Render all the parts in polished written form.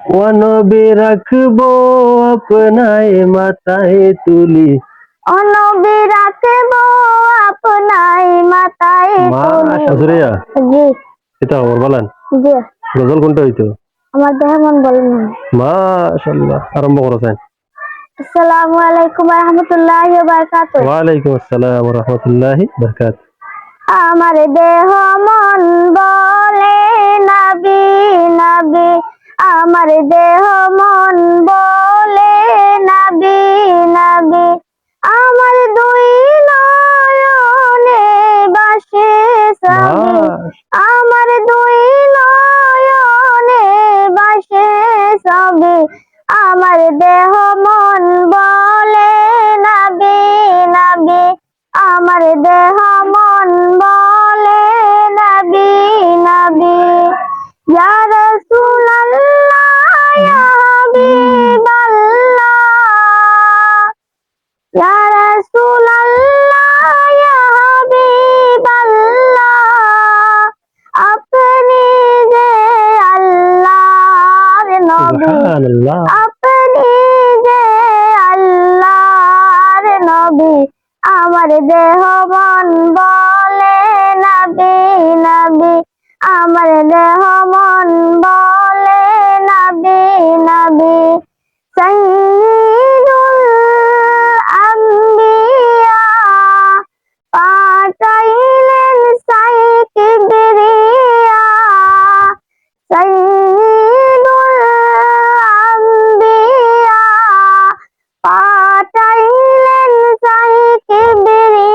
ও নবী রাখবো আপনায় মাথায় তুলি। ও নবী রাখবো আপনায় মাথায় তুলি। শাশুড়িয়া জি এটা আমার বলেন জি। গজল কোনটা হইতো? আমার দেহে মন বলেন। মাশাআল্লাহ, আরম্ভ করেছেন। আসসালামু আলাইকুম ওয়া রাহমাতুল্লাহি ওয়া বারাকাতুহু। ওয়া আলাইকুম আসসালাম ওয়া রাহমাতুল্লাহি ওয়া বারাকাতুহু। আমার দেহ মন বলে নবী নবী, আমার দেহ মন বলে নবী নবী, আমার দুই নয়নে বাসে ছবি, আমার দুই নয়নে বাসে ছবি, আমার দেহ মন বলে নবী নবী, আমার দেহ মন বলে নবী নবী। ইয়া রাসূলুল্লাহ ইয়া হাবিবাল্লাহ, ইয়া রাসূলুল্লাহ ইয়া হাবিবাল্লাহ, আপনি যে আল্লাহর নবী, সুবহানাল্লাহ। আপনি যে আল্লাহর নবী, আমার দেহ মন বলে নবী নবী, আমার দেহ মন বলে নবী নবী। সাইয়্যিদুল আম্বিয়া পাঠাইলেন সাইকিবরিয়া, সাইয়্যিদুল আম্বিয়া পাঠাইলেন সাইকিবরিয়া,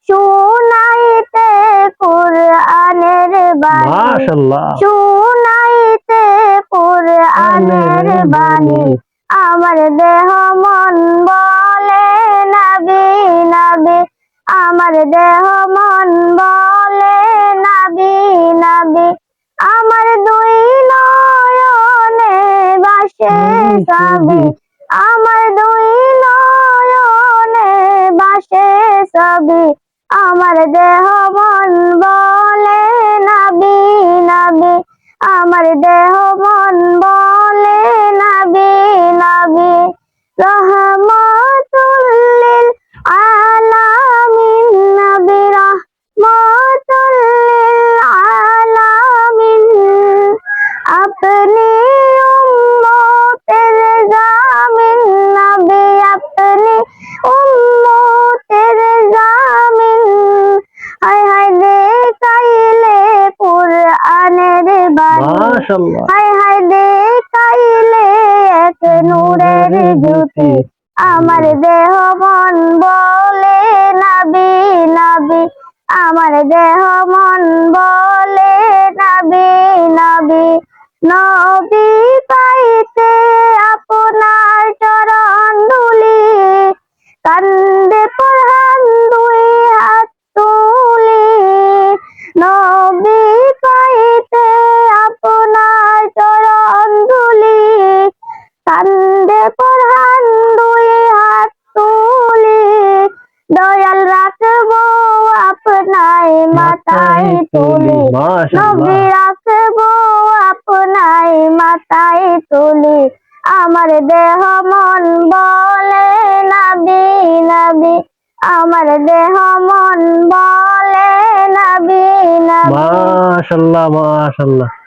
শুনাইতে কুরআনের বাণী, মাশাআল্লাহ, শুনাইতে কুরআনের বাণী, আমার দেহ মন বলে নবী নবী, আমার দেহ মন বলে নবী নবী, আমার দুই নয়নে বাসে ছবি, আমার দুই নয়নে বাসে ছবি, আমার দেহ মন বলে নবী নবী, আমার দেহ মন বলে নবী নবী। রহমাতুল লিল আলামিন নবী, রহমাতুল লিল আলামিন, আপনি উম্মতের জামিন নবী, আপনি উম্মতের জামিন, হায় হায় দেখাইলে কুরআনের বাণী, মাশাআল্লাহ, হায় হায় দেখাইলে এক নূরের জ্যোতি, আমার দেহ মন বলে নবী নবী, আমার দেহ মন বলে নবী নবী। নবী পাইতে আপনার চরণ ধুলি, কান্দে পরাণ দুই হাত তুলি, নবী পাইতে আপনার চরণ ধুলি, কান্দে পরাণ দুই হাত তুলি, দয়াল রাখবো আপনায় মাথায় তুলি, নবী রাখবো আপনায় মাথায় তুলি, আমার দেহ মন বলে নবী নবী, আমার দেহ মন বলে নবী নবী। মাশাআল্লাহ, মাশাআল্লাহ।